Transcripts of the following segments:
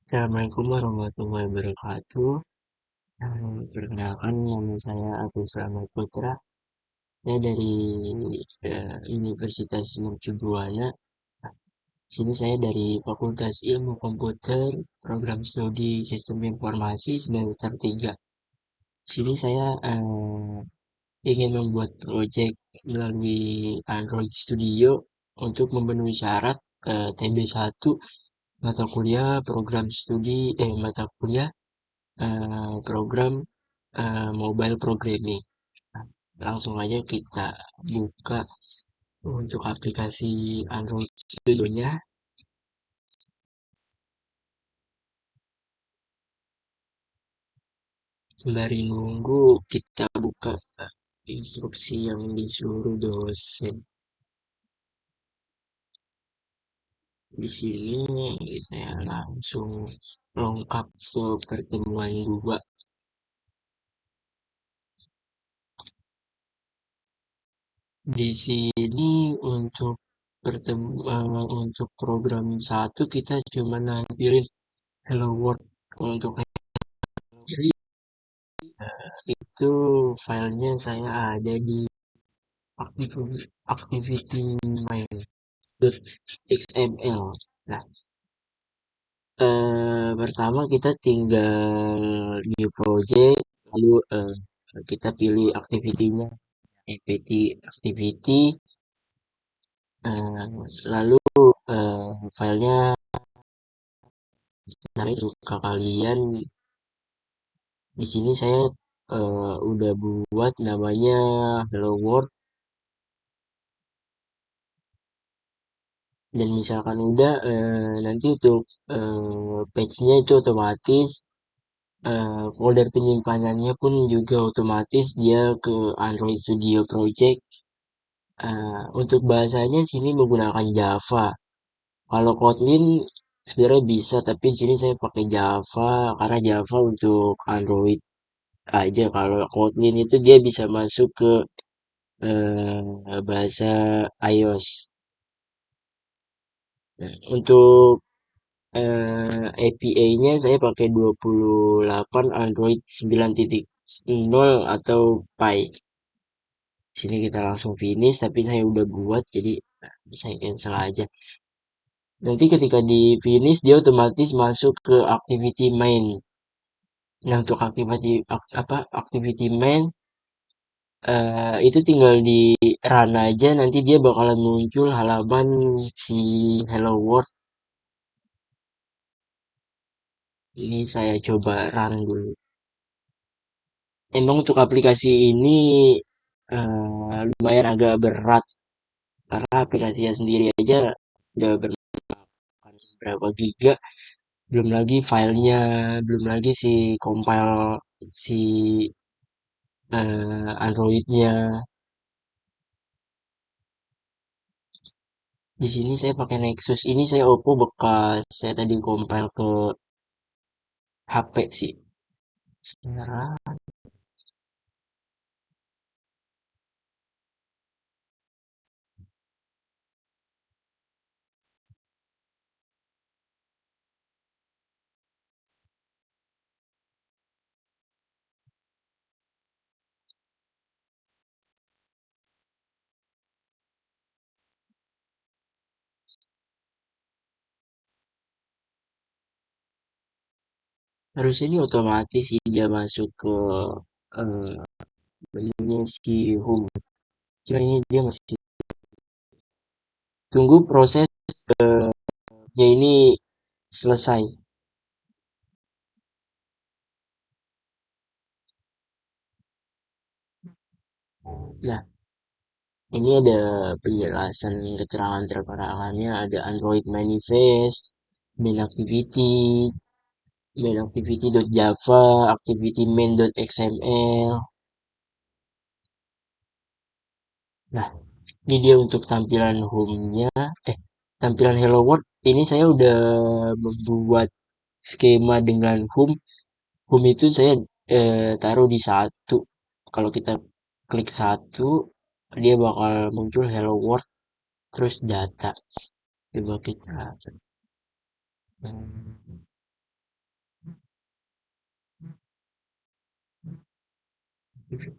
Assalamualaikum warahmatullahi wabarakatuh. Perkenalkan nama saya Agus Rahmat Putra. Saya dari Universitas Mercubuana. Sini saya dari Fakultas Ilmu Komputer, Program Studi Sistem Informasi semester 3. Sini saya ingin membuat proyek melalui Android Studio untuk memenuhi syarat TB1 mata kuliah program studi mata kuliah program mobile programming. Nah, langsung aja kita buka untuk aplikasi Android Studio-nya. Sembari nunggu kita buka instruksi yang disuruh dosen. Di sini saya langsung lengkap ke pertemuan 2. Di sini untuk untuk program 1 kita cuma nampilin Hello World. Untuk itu filenya saya ada di activity main.xml. Nah, pertama kita tinggal new project, lalu kita pilih activity-nya, activity, activity, lalu filenya cari suka kalian. Di sini saya udah buat namanya Hello World. Dan misalkan udah nanti untuk page-nya itu otomatis folder penyimpanannya pun juga otomatis dia ke Android Studio Project. Untuk bahasanya sini menggunakan Java. Kalau Kotlin sebenarnya bisa, tapi di sini saya pakai Java karena Java untuk Android aja. Kalau Kotlin itu dia bisa masuk ke bahasa iOS. Nah, untuk API-nya saya pakai 28 Android 9.0 atau Py. Sini kita langsung finish, tapi saya udah buat, jadi saya cancel aja. Nanti ketika di finish, dia otomatis masuk ke activity main. Nah, untuk activity main, itu tinggal di run aja, nanti dia bakalan muncul halaman si Hello World. Ini saya coba run dulu. Emang untuk aplikasi ini lumayan agak berat karena aplikasinya sendiri aja udah berapa giga, belum lagi filenya, belum lagi si compile si Androidnya. Di sini saya pakai Nexus, ini saya Oppo bekas saya tadi compile ke HP sih. Sebenarnya harus ini otomatis sih dia masuk ke eh, menunya si home. Cuma ini dia masih tunggu prosesnya ini selesai. Nah, ini ada penjelasan keterangannya, ada Android Manifest, main activity, main activity.java, activity main.xml. Nah, ini dia untuk tampilan home-nya, tampilan Hello World. Ini saya udah membuat skema dengan home. Home itu saya taruh di satu. Kalau kita klik satu, dia bakal muncul Hello World, terus data. Coba kita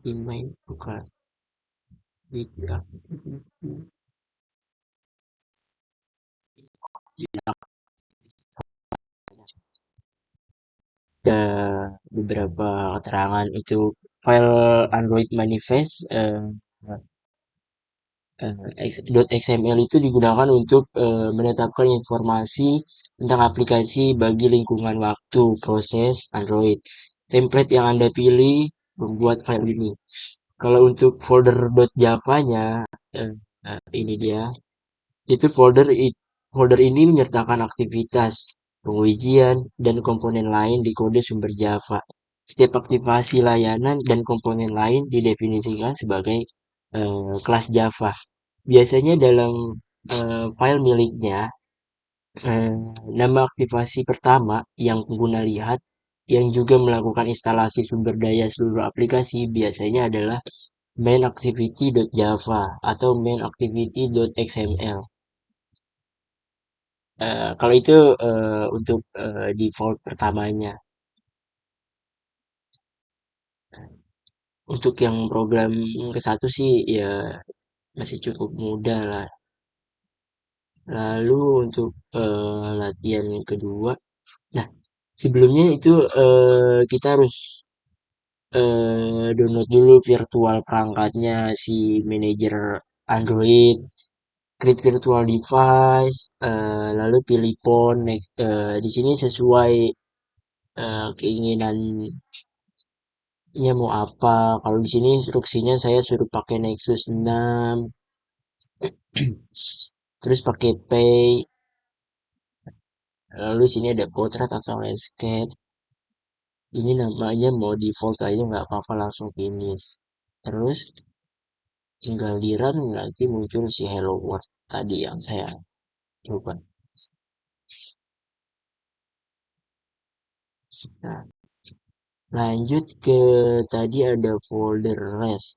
email buka ya. Ada beberapa keterangan itu file Android manifest .xml itu digunakan untuk menetapkan informasi tentang aplikasi bagi lingkungan waktu proses Android. Template yang Anda pilih membuat file ini. Kalau untuk folder .java-nya, ini dia. Itu folder ini menyertakan aktivitas, pengujian, dan komponen lain di kode sumber Java. Setiap aktivasi layanan dan komponen lain didefinisikan sebagai kelas Java. Biasanya dalam file miliknya, eh, nama aktivasi pertama yang pengguna lihat yang juga melakukan instalasi sumber daya seluruh aplikasi biasanya adalah main.activity.java atau main.activity.xml. Kalau itu untuk default pertamanya. Untuk yang program ke satu sih ya masih cukup mudah lah. Lalu untuk latihan yang kedua, nah sebelumnya itu kita harus download dulu virtual perangkatnya si manajer Android, create virtual device, lalu pilih phone, next, di sini sesuai keinginan mau apa. Kalau di sini instruksinya saya suruh pakai Nexus 6, terus pakai Pay, lalu sini ada portrait atau landscape. Ini namanya mau default aja nggak apa-apa langsung finish. Terus tinggal di run nanti muncul si hello world tadi yang saya coba. Nah, lanjut ke tadi ada folder rest.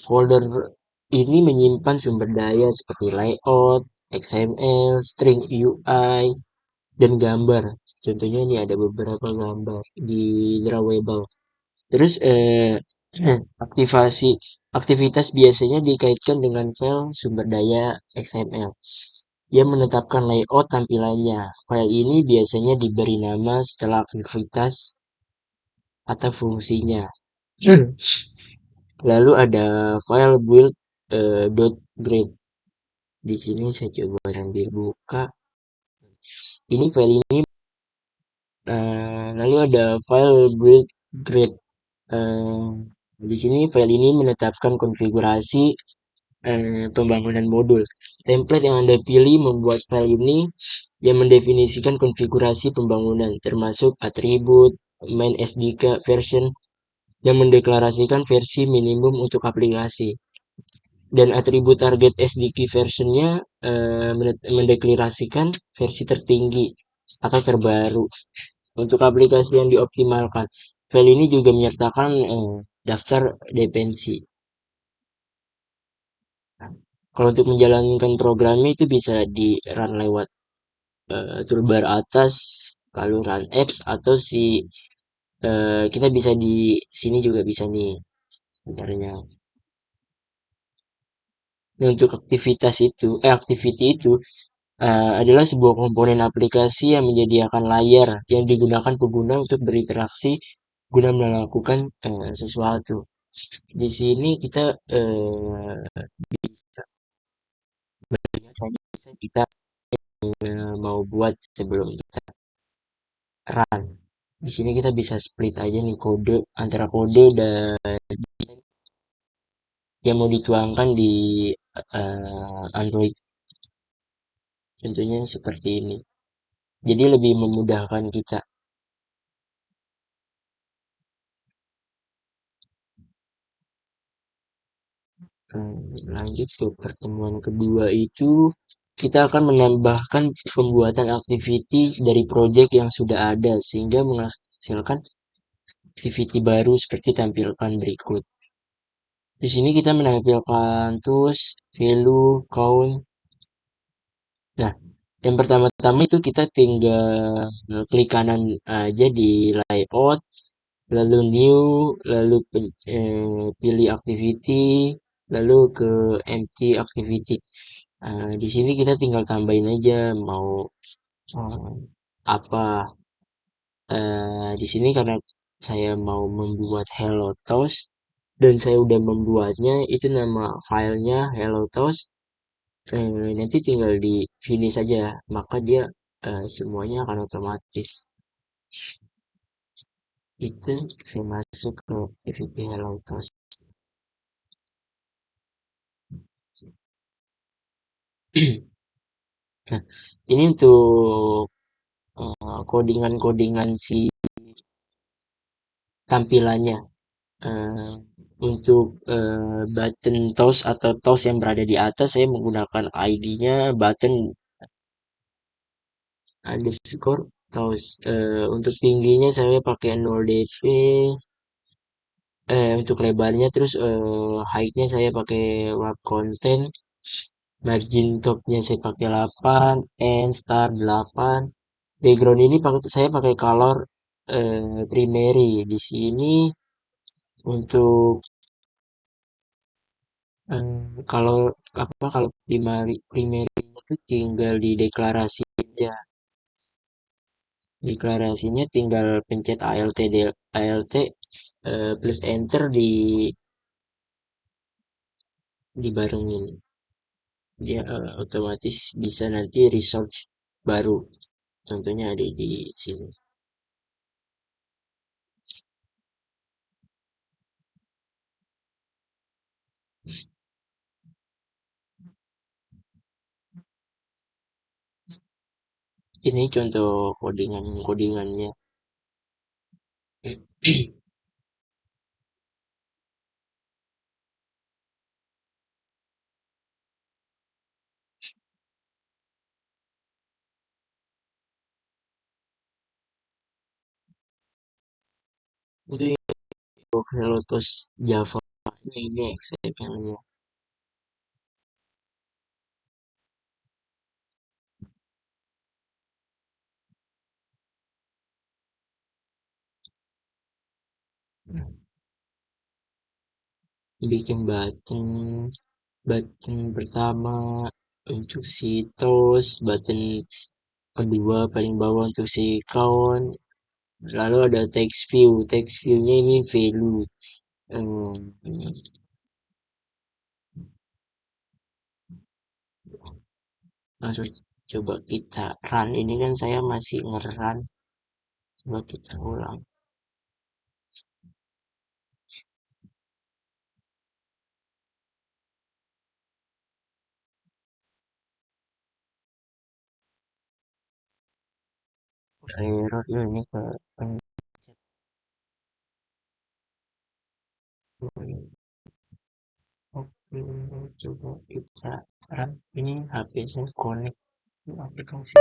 Folder ini menyimpan sumber daya seperti layout, XML, string UI, dan gambar. Contohnya ini ada beberapa gambar di drawable. Terus aktivasi aktivitas biasanya dikaitkan dengan file sumber daya XML yang menetapkan layout tampilannya. File ini biasanya diberi nama setelah aktivitas atau fungsinya. Lalu ada file build .grade. Di sini saya coba sambil buka. Ini file ini lalu ada file build grade. Eh, di sini file ini menetapkan konfigurasi pembangunan modul. Template yang Anda pilih membuat file ini yang mendefinisikan konfigurasi pembangunan, termasuk atribut, main SDK version, yang mendeklarasikan versi minimum untuk aplikasi. Dan atribut target SDK versionnya mendeklarasikan versi tertinggi atau terbaru untuk aplikasi yang dioptimalkan. File ini juga menyertakan daftar dependensi. Kalau untuk menjalankan programnya itu bisa di run lewat toolbar atas, lalu run apps atau kita bisa di sini juga bisa nih sebenarnya. Nah, untuk activity itu adalah sebuah komponen aplikasi yang menyediakan layar yang digunakan pengguna untuk berinteraksi guna melakukan sesuatu. Di sini kita biasanya kita mau buat sebelum kita run. Di sini kita bisa split aja nih kode antara kode dan yang mau dituangkan di Android. Tentunya seperti ini. Jadi lebih memudahkan kita. Lanjut ke pertemuan kedua itu kita akan menambahkan pembuatan activity dari project yang sudah ada sehingga menghasilkan activity baru seperti tampilkan berikut. Di sini kita menampilkan tools, value, count. Nah, yang pertama-tama itu kita tinggal klik kanan aja di layout, lalu new, lalu pilih activity, lalu ke empty activity. Di sini kita tinggal tambahin aja mau eh, apa. Di sini karena saya mau membuat Hello Toast dan saya udah membuatnya, itu nama filenya Hello Toast. Nanti tinggal di finish aja, maka dia semuanya akan otomatis. Itu saya masuk ke activity Hello Toast. Nah, ini untuk codingan-codingan si tampilannya. Eh, untuk button toast atau toast yang berada di atas, saya menggunakan ID-nya button underscore toast. Untuk tingginya saya pakai 0 dp. Untuk lebarnya terus height-nya saya pakai wrap content. Margin top-nya saya pakai 8, and star 8. Background ini saya pakai color primary. Di sini untuk kalau kalau primary itu tinggal di deklarasi ya. Deklarasinya tinggal pencet alt plus enter dibarengin. Dia otomatis bisa nanti research baru. Contohnya ada di sini. Ini contoh codingannya. Itu untuk Lotus Java ini XML-nya. Bikin button button pertama untuk si toast, button kedua paling bawah untuk si count, lalu ada text view-nya ini value. Hmm, Langsung coba kita run, ini kan saya masih ngerun, coba kita ulang. Error ya ini ke oke, coba kita run. Ini HP saya connect ke aplikasi.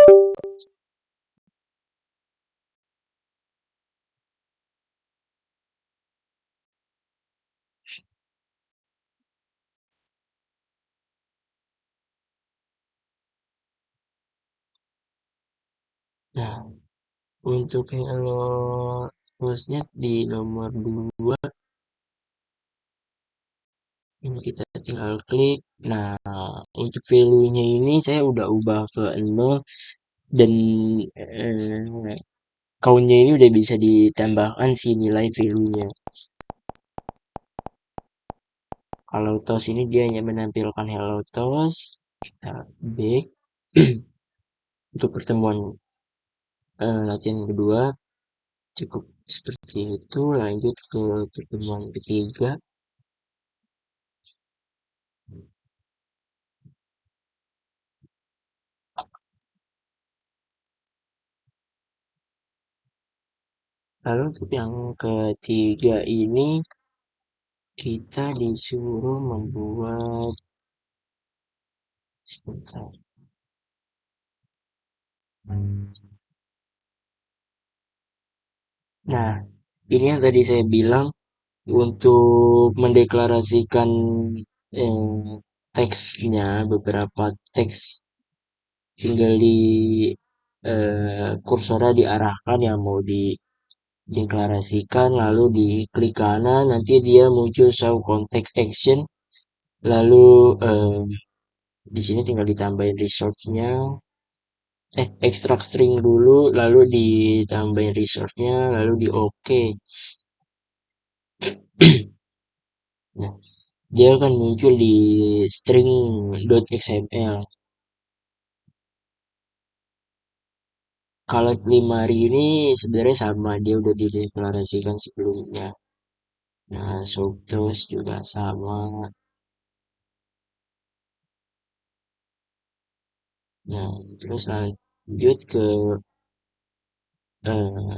Nah, untuk hello hostnya di nomor 2 ini kita tinggal klik. Nah, untuk value-nya ini saya udah ubah ke 0 dan count-nya ini udah bisa ditambahkan si nilai value-nya. Kalau toast ini dia hanya menampilkan hello toast. Kita back. Untuk pertemuan latihan kedua cukup seperti itu. Lanjut ke pertemuan ketiga. Lalu untuk yang ketiga ini kita disuruh membuat sebentar. Nah, ini yang tadi saya bilang untuk mendeklarasikan teksnya, beberapa teks tinggal di kursornya diarahkan yang mau deklarasikan, lalu diklik kanan, nanti dia muncul show contact action, lalu di sini tinggal ditambahin resource-nya, extract string dulu, lalu ditambahin resource-nya, lalu di oke. Nah, dia akan muncul di string.xml. Kalau 5 hari ini sebenarnya sama, dia udah dideklarasikan sebelumnya. Nah, terus juga sama. Nah, terus lanjut ke eh,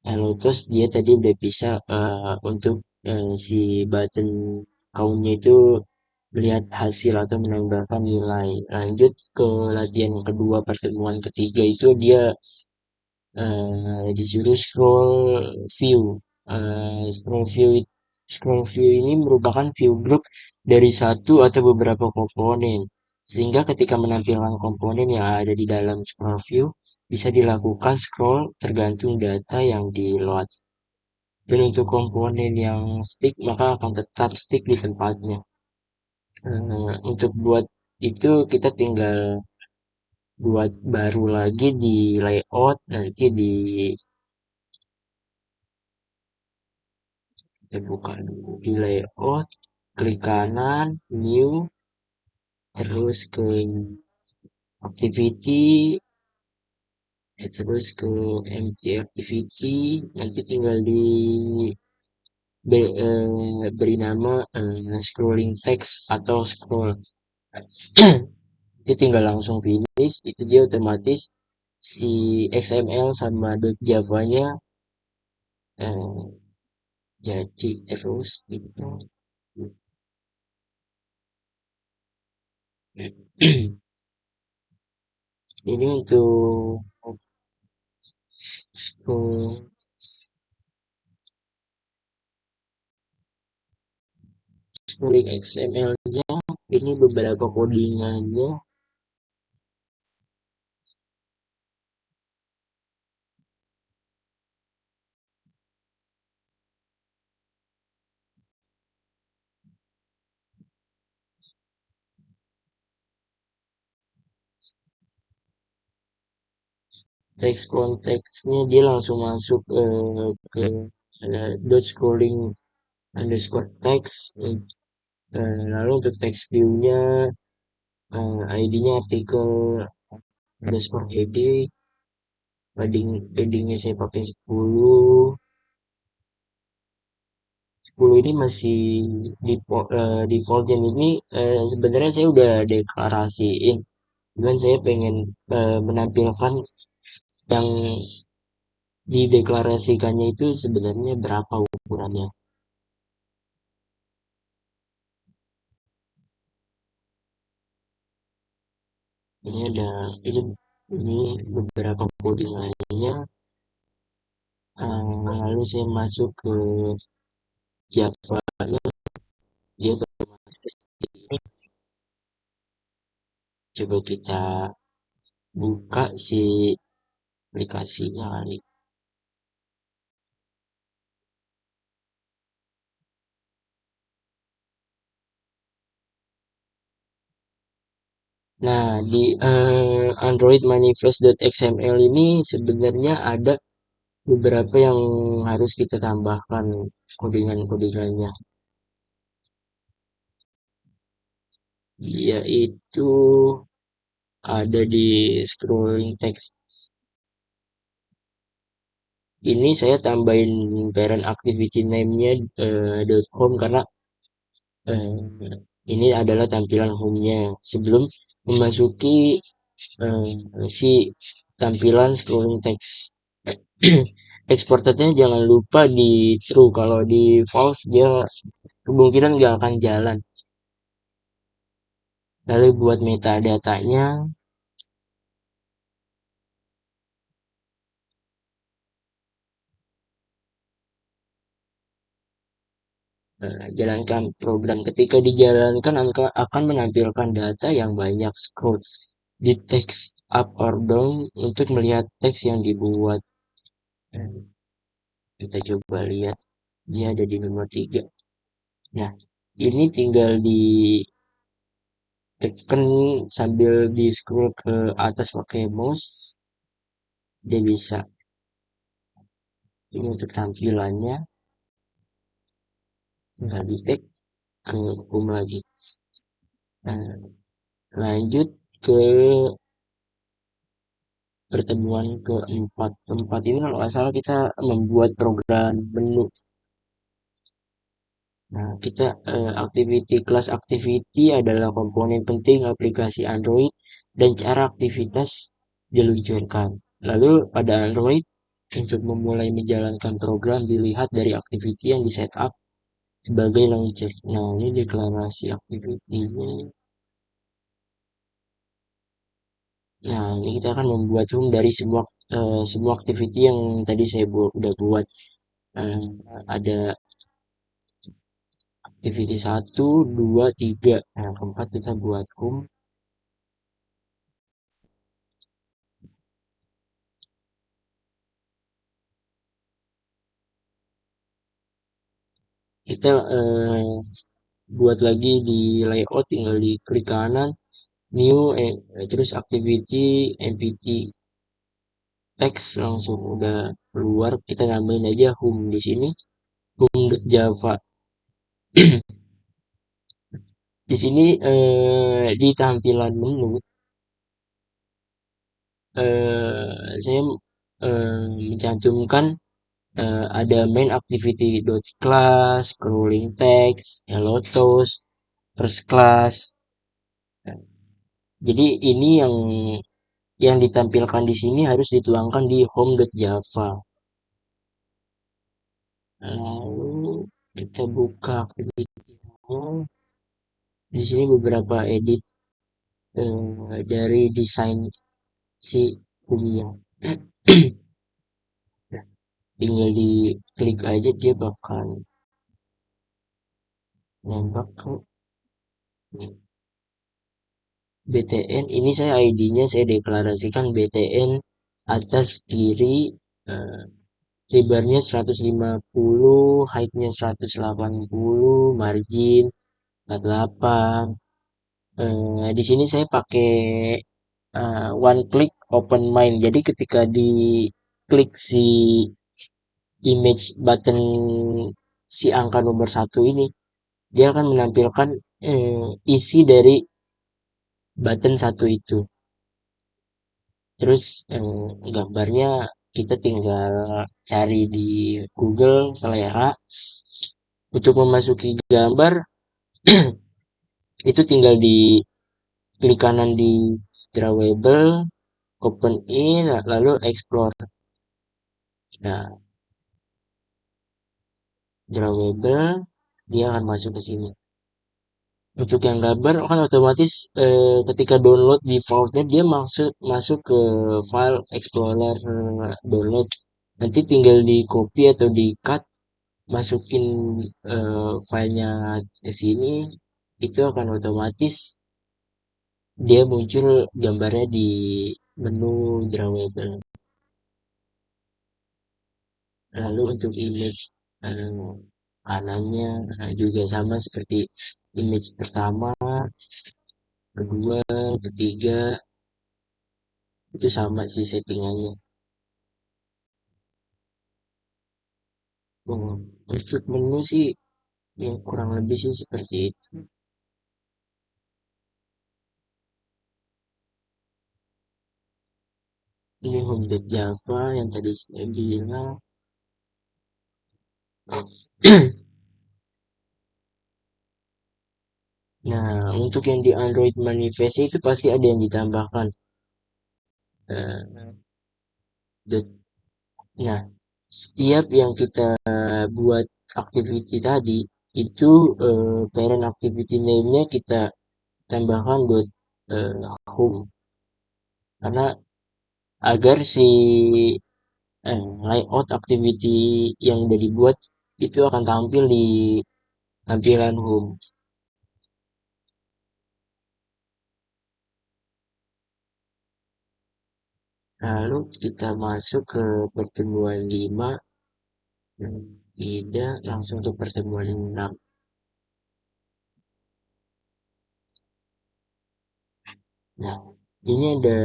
Hello, terus dia tadi udah bisa untuk si button count-nya itu melihat hasil atau menambahkan nilai. Lanjut ke latihan kedua, pertemuan ketiga itu dia disuruh view. Scroll view scroll view ini merupakan view group dari satu atau beberapa komponen. Sehingga ketika menampilkan komponen yang ada di dalam scroll view, bisa dilakukan scroll tergantung data yang di load. Dan untuk komponen yang stick, maka akan tetap stick di tempatnya. Untuk buat itu kita tinggal buat baru lagi di layout, nanti kita buka dulu di layout, klik kanan, new, terus ke activity, terus ke empty activity, nanti tinggal beri nama scrolling text atau scroll. Dia tinggal langsung finish, itu dia otomatis si XML sama .java-nya eh, jadi terus gitu. Ini untuk scroll- scrolling XML-nya, ini beberapa codingannya. Teks konteksnya dia langsung masuk ke dot scrolling underscore text. Lalu untuk text view-nya ID-nya artikel underscore heading, paddingnya saya pakai 10. 10 ini masih default yang ini sebenarnya saya udah deklarasiin. Cuman saya pengen menampilkan yang dideklarasikannya itu sebenarnya berapa ukurannya. Ini ada ini ini beberapa codingannya. Lalu saya masuk ke Java, dia coba kita buka si aplikasinya kali. Nah, di Android manifest.xml ini sebenarnya ada beberapa yang harus kita tambahkan codingan-codingannya, yaitu ada di scrolling text. Ini saya tambahin parent activity name-nya .com karena ini adalah tampilan home-nya. Sebelum memasuki eh, si tampilan scrolling text. Exportednya jangan lupa di true. Kalau di false dia kemungkinan nggak akan jalan. Lalu buat metadatanya, jalankan program. Ketika dijalankan akan menampilkan data yang banyak. Scroll di teks up or down untuk melihat teks yang dibuat. kita coba lihat. Dia ada di nomor 3. Nah, ini tinggal ditekan sambil di scroll ke atas pakai mouse, dia bisa. Ini untuk tampilannya, tinggal di tag ke home lagi. Nah, lanjut ke pertemuan keempat. Keempat ini kalau nggak salah kita membuat program menu. Nah, kita activity class activity adalah komponen penting aplikasi Android dan cara aktivitas diluncurkan. Lalu pada Android, untuk memulai menjalankan program dilihat dari activity yang di setup sebagai launcher. Nah, ini deklarasi activity-nya. Nah, ini kita akan membuat room dari semua activity yang tadi saya udah buat. Eh, ada activity satu, 2, 3. Nah, keempat kita buat room. Kita buat lagi di layout, tinggal di klik kanan, new, terus activity, npt text langsung udah keluar. Kita nambahin aja home di sini, home.java. Di sini di tampilan menu saya mencantumkan ada main activity dot class, crawling text, hello toast, first class. Jadi ini yang ditampilkan di sini harus dituangkan di home.java. Lalu kita buka aktivitasnya. Di sini beberapa edit dari desain si Kumia. Tinggal diklik aja dia bakal nembak ke BTN. Ini saya ID-nya saya deklarasikan BTN atas kiri, eh, lebarnya 150, height-nya 180, margin 48. Di sini saya pakai one click open mind. Jadi ketika diklik si image button si angka nomor satu ini, dia akan menampilkan isi dari button satu itu. Terus gambarnya kita tinggal cari di Google selera. Untuk memasuki gambar itu tinggal di klik kanan di drawable, open in, lalu explore. Nah, drawable dia akan masuk ke sini. Untuk yang gambar kan otomatis ketika download di defaultnya dia masuk ke file explorer download. Nanti tinggal di copy atau di cut, masukin filenya ke sini, itu akan otomatis dia muncul gambarnya di menu drawable. Lalu untuk image eh, kanannya juga sama seperti image pertama, kedua, ketiga, itu sama sih settingannya. Oh, untuk menu sih ya kurang lebih sih seperti itu. Ini home.java yang tadi saya bilang. Nah, untuk yang di Android Manifest itu pasti ada yang ditambahkan. Eh, Nah, setiap yang kita buat activity tadi, itu parent activity name-nya kita tambahkan buat home. Karena agar si layout activity yang udah dibuat itu akan tampil di tampilan home. Lalu kita masuk ke pertemuan 5. Tidak, langsung untuk pertemuan 6. Nah, ini ada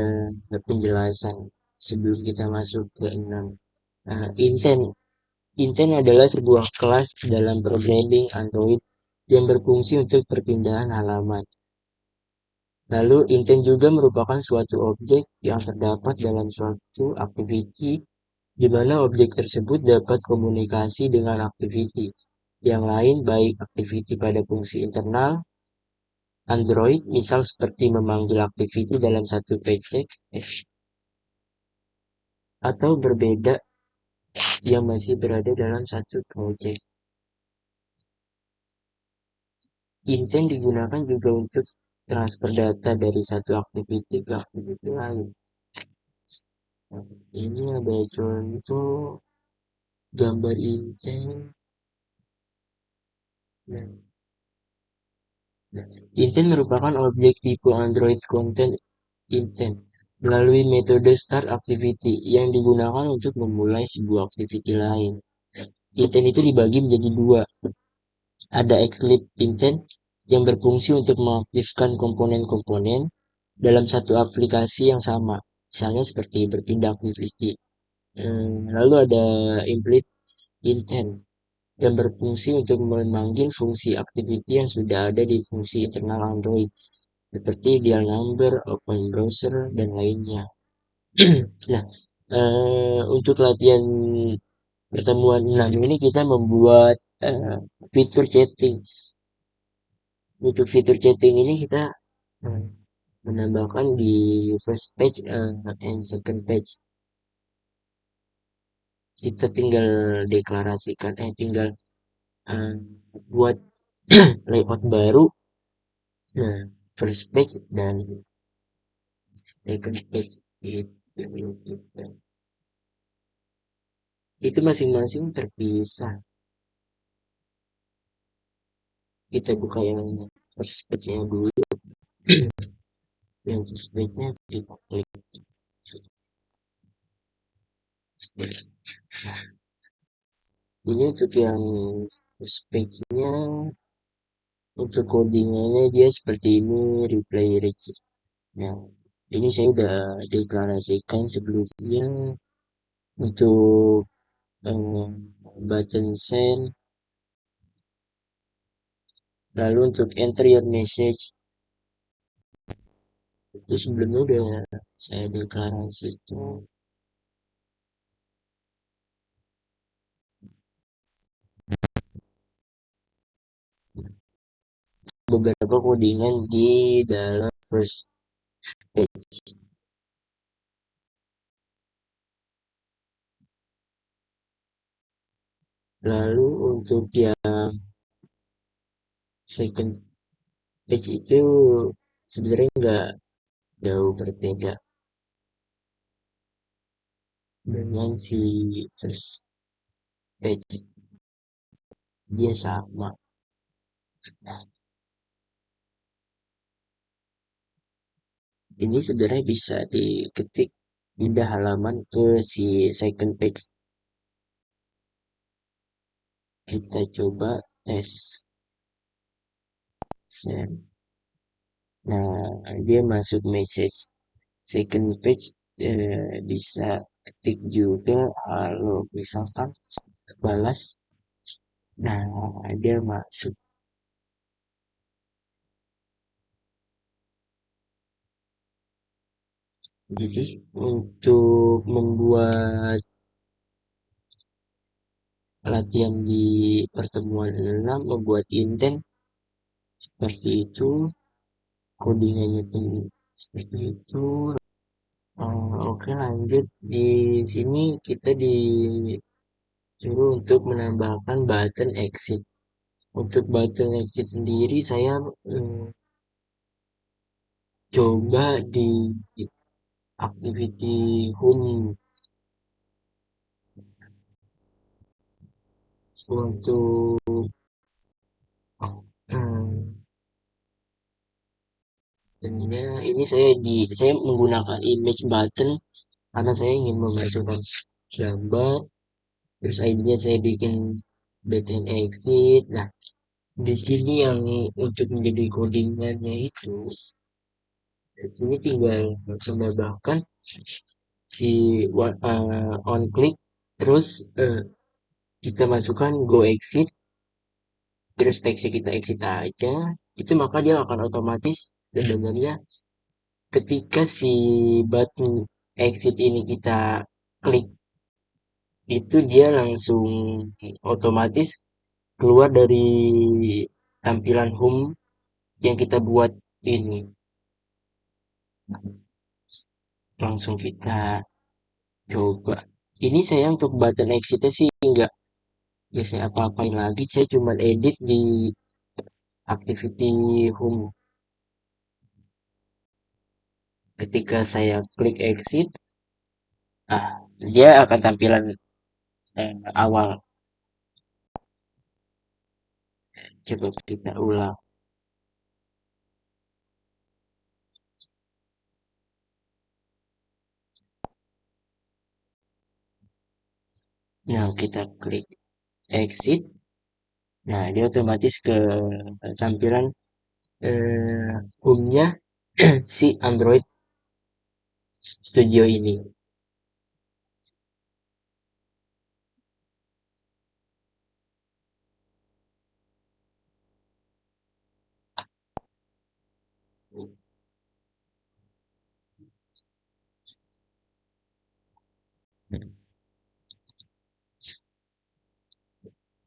penjelasan sebelum kita masuk ke 6. Intent. Intent adalah sebuah kelas dalam programming Android yang berfungsi untuk perpindahan halaman. Lalu, intent juga merupakan suatu objek yang terdapat dalam suatu activity di mana objek tersebut dapat komunikasi dengan activity yang lain, baik activity pada fungsi internal Android, misal seperti memanggil activity dalam satu paycheck, atau berbeda yang masih berada dalam satu project. Intent digunakan juga untuk transfer data dari satu activity ke activity lain. Nah, ini ada contoh gambar intent. Nah, intent merupakan objek tipe Android Content Intent melalui metode start activity yang digunakan untuk memulai sebuah activity lain. Intent itu dibagi menjadi dua. Ada Eclipse Intent yang berfungsi untuk mengaktifkan komponen-komponen dalam satu aplikasi yang sama, misalnya seperti berpindah activity. Lalu ada Implicit Intent yang berfungsi untuk memanggil fungsi activity yang sudah ada di fungsi internal Android, seperti dial number, open browser, dan lainnya. Nah, untuk latihan pertemuan 6 ini kita membuat fitur chatting. Untuk fitur chatting ini kita eh, menambahkan di first page and second page. Kita tinggal deklarasikan, tinggal eh, buat layout baru. Nah, first page dan second page itu masing-masing terpisah. Kita buka yang first page-nya dulu, yang first page-nya kita klik. Ini untuk yang first page-nya, untuk codingannya dia seperti ini, replay rich. Nah, ini saya udah deklarasikan sebelumnya untuk button send. Lalu untuk enter your message itu sebelumnya udah saya deklarasi itu beberapa codingan di dalam first page. Lalu untuk yang second page itu sebenarnya nggak jauh berbeda dengan si first page, dia sama. Nah, ini sebenarnya bisa diketik pindah halaman ke si second page. Kita coba tes send. Nah, dia masuk message second page, bisa ketik juga halo misalkan balas. Nah, dia masuk. Jadi untuk membuat latihan di pertemuan 6 membuat intent seperti itu, codingannya pun seperti itu. Oke, lanjut. Di sini kita disuruh untuk menambahkan button exit. Untuk button exit sendiri saya coba di activity home untuk hmm, ini saya menggunakan image button karena saya ingin memasukkan gambar. Terus ID-nya saya bikin BTN exit. Nah, di sini yang untuk menjadi codingannya itu, di sini tinggal menambahkan si on click, terus kita masukkan go exit, terus teksnya kita exit aja, itu maka dia akan otomatis sebenarnya ketika si button exit ini kita klik, itu dia langsung otomatis keluar dari tampilan home yang kita buat ini. Langsung kita coba. Ini saya untuk button exitnya sih enggak ya saya apa-apain lagi, saya cuma edit di activity home. Ketika saya klik exit, ah dia akan tampilan awal. Coba kita ulang. Nah, kita klik exit. Nah, dia otomatis ke tampilan home-nya si Android Studio ini.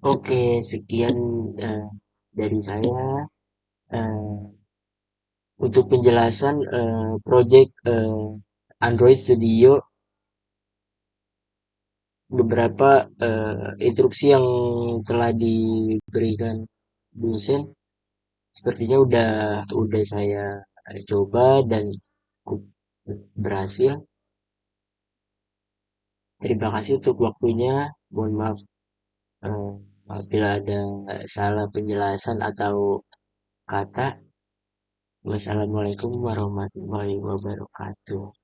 Oke, sekian eh, dari saya untuk penjelasan project Android Studio, beberapa instruksi yang telah diberikan dosen sepertinya udah saya coba dan cukup berhasil. Terima kasih untuk waktunya. Mohon maaf eh, apabila ada salah penjelasan atau kata. Wassalamualaikum warahmatullahi wabarakatuh.